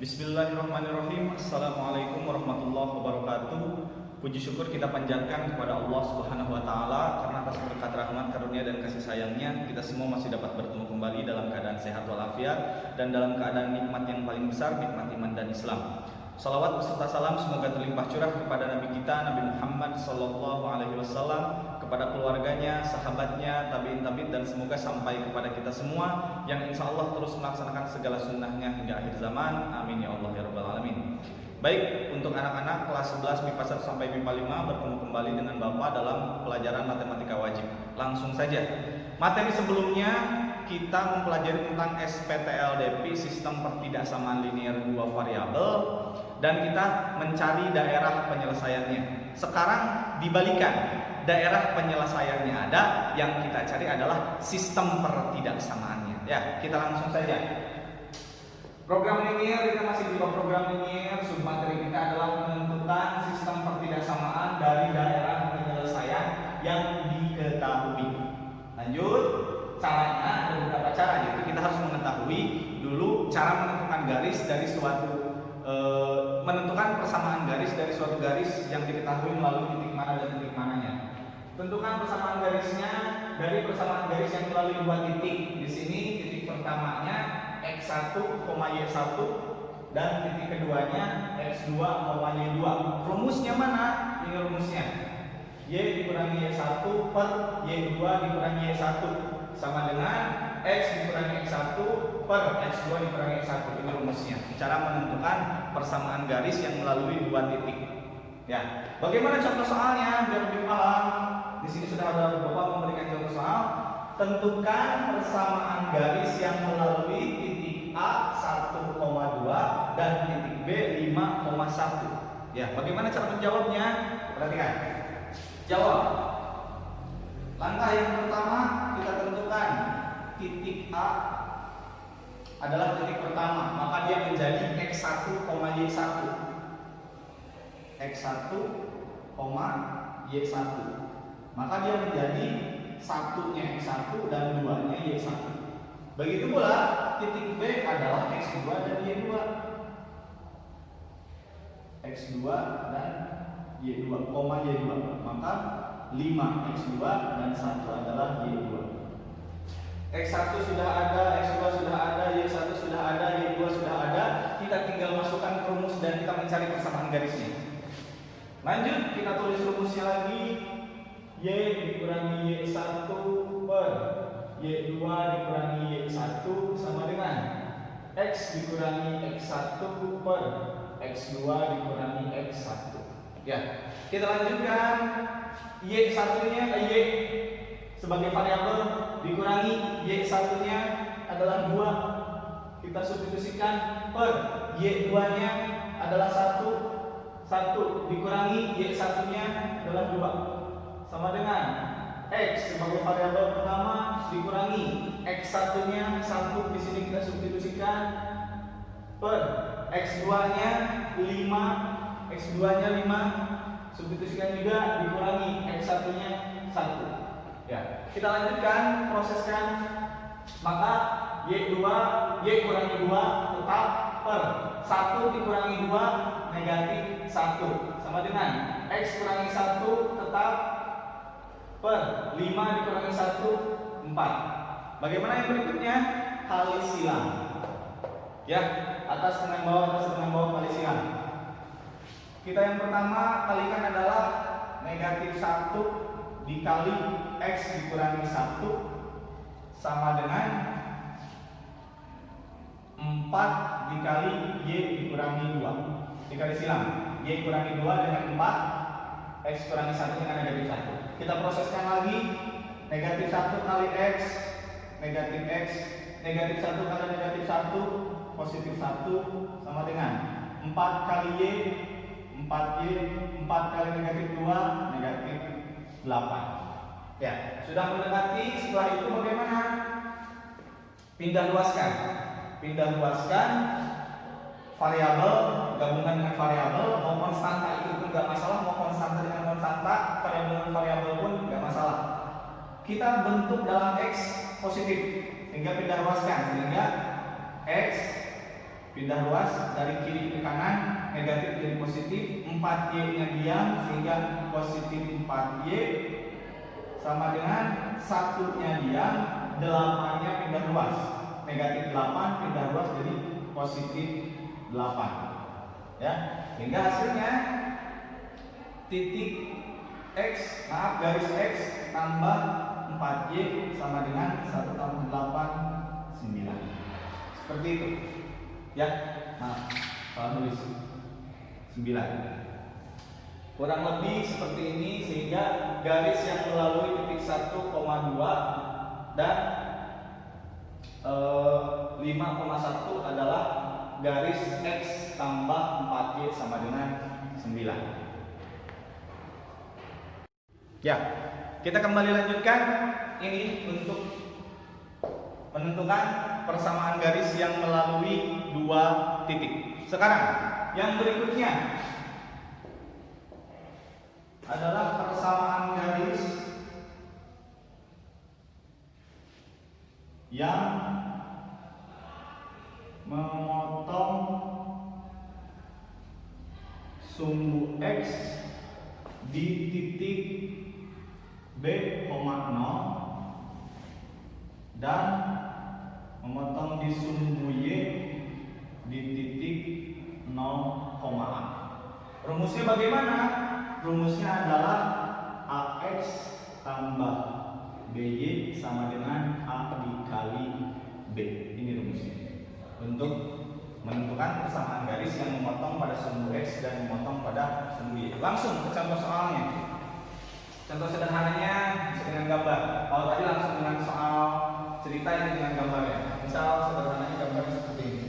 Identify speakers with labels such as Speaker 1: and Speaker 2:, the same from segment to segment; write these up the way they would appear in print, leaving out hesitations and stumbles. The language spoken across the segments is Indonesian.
Speaker 1: Bismillahirrahmanirrahim. Assalamualaikum warahmatullahi wabarakatuh. Puji syukur kita panjatkan kepada Allah Subhanahu wa taala karena atas berkat rahmat, karunia dan kasih sayangnya kita semua masih dapat bertemu kembali dalam keadaan sehat walafiat dan dalam keadaan nikmat yang paling besar, nikmat iman dan Islam. Salawat beserta salam semoga terlimpah curah kepada Nabi kita Nabi Muhammad sallallahu alaihi wasallam, kepada keluarganya, sahabatnya, tabi'in dan semoga sampai kepada kita semua yang insya Allah terus melaksanakan segala sunnahnya hingga akhir zaman. Amin ya Allah ya Rabbal Alamin. Baik, untuk anak-anak kelas 11 MIPA 1 sampai MIPA 5 bertemu kembali dengan Bapak dalam pelajaran matematika wajib. Langsung saja. Materi sebelumnya kita mempelajari tentang SPTLDP, sistem pertidaksamaan linear dua variabel, dan kita mencari daerah penyelesaiannya. Sekarang dibalikan, daerah penyelesaiannya ada, yang kita cari adalah sistem pertidaksamaannya. Ya, kita langsung saja. Program linear, kita masih di program linear. Submateri kita adalah menentukan sistem pertidaksamaan dari daerah penyelesaian yang diketahui. Lanjut, caranya ada beberapa cara, yaitu kita harus mengetahui dulu cara menentukan garis dari suatu menentukan persamaan garis dari suatu garis yang diketahui melalui titik mana dan titik mananya. Tentukan persamaan garisnya dari persamaan garis yang melalui dua titik. Di sini titik pertamanya x1, y1 dan titik keduanya x2, y2. Rumusnya mana? Ini rumusnya. Y dikurangi y1 per y2 dikurangi y1 sama dengan x dikurangi x1 per x2 dikurangi x1. Ini rumusnya. Cara menentukan persamaan garis yang melalui dua titik. Ya. Bagaimana contoh soalnya biar lebih paham? Di sini sudah ada Bapak memberikan contoh soal. Tentukan persamaan garis yang melalui titik A 1,2 dan titik B 5,1. Ya, bagaimana cara menjawabnya? Perhatikan. Jawab. Langkah yang pertama kita tentukan titik A adalah titik pertama, maka dia menjadi x1, y1. x1, y1. Maka dia menjadi satunya x1 dan duanya y1. Begitu pula titik B adalah x2 dan y2. x2 dan y2, y2. Maka 5x2 dan 1 adalah y2. x1 sudah ada, x2 sudah ada, y1 sudah ada, y2 sudah ada. Kita tinggal masukkan rumus dan kita mencari persamaan garisnya. Lanjut, kita tulis rumusnya lagi. Y dikurangi y1 per y2 dikurangi y1 sama dengan x dikurangi x1 per x2 dikurangi x1. Ya, kita lanjutkan. Y1-nya y sebagai variabel dikurangi y1-nya adalah 2. Kita substitusikan per y2-nya adalah 1. 1 dikurangi y1-nya adalah 2 sama dengan x sebagai variabel pertama dikurangi x1-nya 1, di sini kita substitusikan per x2-nya 5, x2-nya 5 substitusikan juga dikurangi x1-nya 1. Ya, kita lanjutkan, proseskan. Maka y2 y kurangi 2 tetap per 1 dikurangi 2 negatif 1 sama dengan x kurangi 1 tetap per 5 dikurangi 1 4. Bagaimana yang berikutnya? Kali silang. Ya, atas dengan bawah, atas dengan bawah kali silang. Kita yang pertama kalikan adalah negatif 1 dikali x dikurangi 1 sama dengan 4 dikali y dikurangi 2. Dikali silang. Y kurangi 2 dengan 4, x kurangi 1 dengan negatif 1. Kita proseskan lagi. Negatif 1 kali x, negatif x, negatif 1 kali negatif 1, positif 1 sama dengan 4 kali y, 4y, 4 kali negatif 2, negatif 8. Ya, sudah mendekati. Setelah itu bagaimana? Pindah luaskan. Pindah luaskan variabel, gabungan dengan variabel, mau konstanta itu pun nggak masalah, mau konstanta dengan konstanta, variabel dengan variabel pun nggak masalah. Kita bentuk dalam x positif, sehingga pindah luaskan, sehingga x pindah ruas dari kiri ke kanan, negatif jadi positif, 4Y-nya diam sehingga positif 4Y sama dengan 1-nya diam, 8-nya pindah ruas, negatif 8 pindah ruas jadi positif 8, ya, sehingga hasilnya titik X, garis X tambah 4Y sama dengan 1 tambah 8, 9. Seperti itu. Ya, kalau tulis 9. Kurang lebih seperti ini, sehingga garis yang melalui titik 1,2 dan 5,1 adalah garis X tambah 4Y sama dengan 9. Ya, kita kembali lanjutkan ini untuk menentukan persamaan garis yang melalui 2 titik. Sekarang, yang berikutnya adalah persamaan garis yang memotong sumbu X di titik B, 0 dan memotong di sumbu Y di titik 0, A. Rumusnya bagaimana? Rumusnya adalah AX tambah BY sama dengan A dikali B. Ini rumusnya untuk menentukan persamaan garis yang memotong pada sumbu X dan memotong pada sumbu Y. Langsung ke contoh soalnya. Contoh sederhananya bisa dengan gambar. Kalau tadi langsung dengan soal cerita, ini dengan gambar ya. Misal sederhananya gambarnya seperti ini.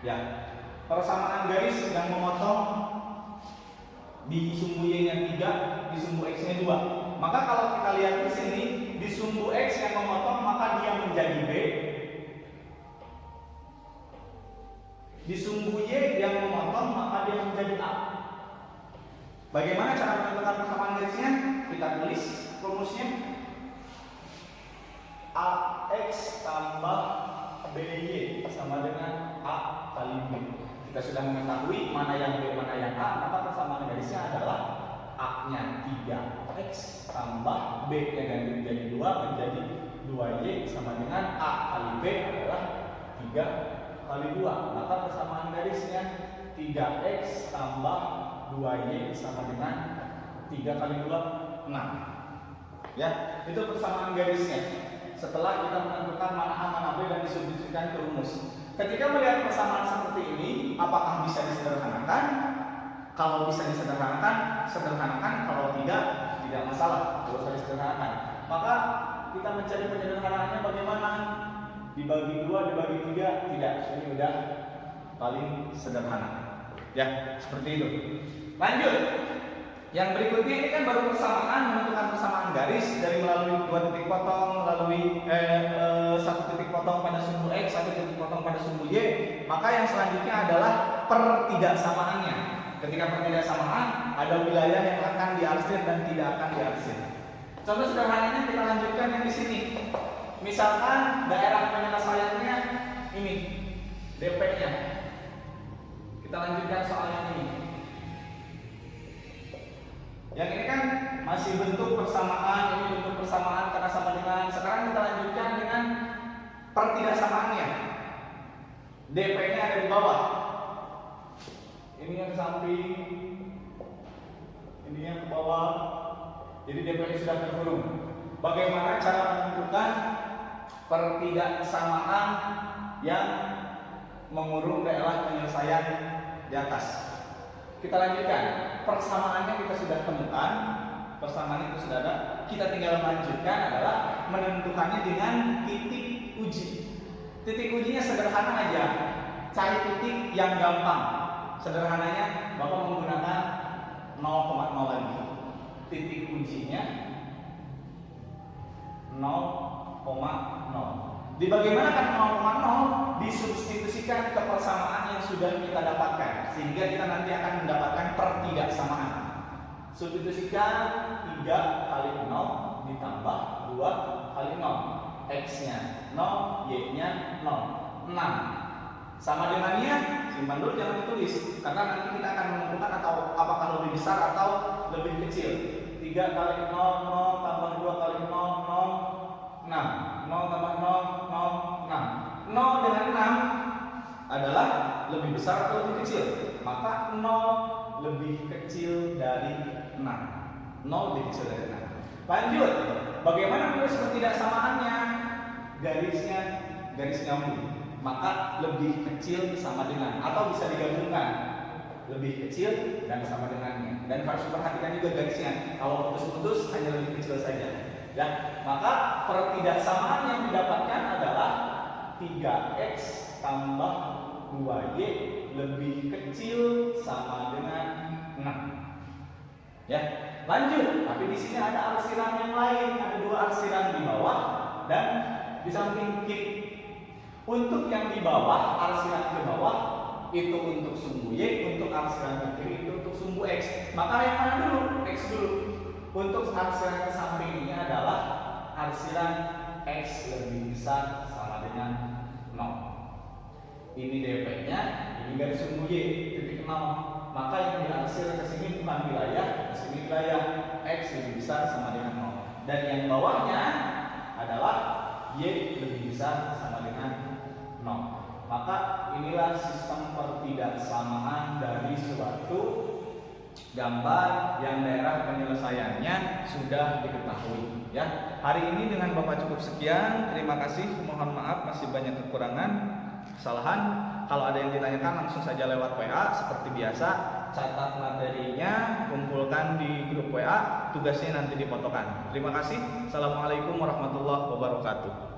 Speaker 1: Ya, persamaan garis yang memotong di sumbu Y-nya 3, di sumbu X-nya 2. Maka kalau kita lihat di sini, di sumbu X yang memotong maka dia menjadi B. Di sumbu Y yang memotong maka dia menjadi A. Bagaimana cara menentukan persamaan garisnya? Kita tulis rumusnya. AX tambah BY sama dengan A kali B. Kita sudah mengetahui mana yang B, mana yang A, maka persamaan garisnya adalah A-nya 3X tambah B yang ganti menjadi 2 menjadi 2Y sama dengan A kali B adalah 3 kali 2. Maka persamaan garisnya 3X tambah 2Y sama dengan 3 kali 2, 6. Ya, itu persamaan garisnya. Setelah kita menentukan mana A, mana B dan disubstitusikan ke rumus. Ketika melihat persamaan seperti ini, apakah bisa disederhanakan? Kalau bisa disederhanakan, sederhanakan. Kalau tidak, tidak masalah, tidak usah disederhanakan. Maka kita mencari penyederhanaannya bagaimana? Dibagi 2, dibagi 3, tidak. Ini udah paling sederhana. Ya, seperti itu. Lanjut. Yang berikutnya ini kan baru persamaan, menentukan persamaan garis dari melalui 2 titik potong, melalui 1 titik potong pada sumbu X, 1 titik potong pada sumbu Y. Maka yang selanjutnya adalah pertidaksamaannya. Ketika pertidaksamaan, ada wilayah yang akan diarsir dan tidak akan diarsir. Contoh sederhananya kita lanjutkan yang di sini. Misalkan daerah penyelesaiannya ini, DP-nya. Kita lanjutkan soal yang ini. Yang ini kan masih bentuk persamaan, ini bentuk persamaan karena sama dengan. Sekarang kita lanjutkan dengan pertidaksamaannya. DP-nya ada di bawah. Ini yang ke samping, ini yang ke bawah. Jadi DP-nya sudah terkurung. Bagaimana cara menentukan pertidaksamaan yang mengurung daerah penyelesaian di atas? Kita lanjutkan. Persamaannya kita sudah temukan, persamaan itu sudah ada. Kita tinggal melanjutkan adalah menentukannya dengan titik uji. Titik ujinya sederhana aja. Cari titik yang gampang. Sederhananya Bapak menggunakan 0,0 lagi. Titik ujinya 0,0. Dibagaimanakan 0,0 disubstitusikan ke persamaan yang sudah kita dapatkan, sehingga kita nanti akan mendapatkan pertidaksamaan. Substitusikan 3 kali 0 ditambah 2 kali 0. X-nya 0, Y-nya 0, 6. Sama dengannya, simpan dulu, jangan ditulis, karena nanti kita akan menentukan apakah lebih besar atau lebih kecil. 3 kali 0, 0 tambah 2 kali 0, 0, 6. 0 tambah 0, 0, 6. 0 dengan 6 adalah lebih besar atau lebih kecil? Maka 0 lebih kecil dari 6. 0 lebih kecil dari 6. Lanjut, bagaimana menulis pertidaksamaannya? Garis nyambung. Maka lebih kecil sama dengan, atau bisa digabungkan, lebih kecil dan sama dengannya. Dan harus perhatikan juga garisnya. Kalau putus-putus hanya lebih kecil saja. Ya, maka pertidaksamaan yang didapatkan adalah 3x tambah 2y lebih kecil sama dengan 6. Ya, lanjut. Tapi di sini ada arsiran yang lain, ada 2 arsiran di bawah dan di samping kiri. Untuk yang di bawah, arsiran ke bawah itu untuk sumbu y, untuk arsiran ke kiri itu untuk sumbu x. Maka yang mana dulu? X dulu. Untuk arsiran ke samping ini adalah arsiran x lebih besar sama dengan 0. Ini dp-nya, ini garis sumbu y, titik 0. Maka yang diarsir ke sini bukan wilayah, di sini wilayah. X lebih besar sama dengan 0. Dan yang bawahnya adalah y lebih besar sama dengan 0. Maka inilah sistem pertidaksamaan dari suatu gambar yang daerah penyelesaiannya sudah diketahui. Ya, hari ini dengan Bapak cukup sekian. Terima kasih. Mohon maaf masih banyak kekurangan, kesalahan. Kalau ada yang ditanyakan langsung saja lewat WA seperti biasa. Catat materinya, kumpulkan di grup WA. Tugasnya nanti difotokan. Terima kasih. Assalamualaikum warahmatullahi wabarakatuh.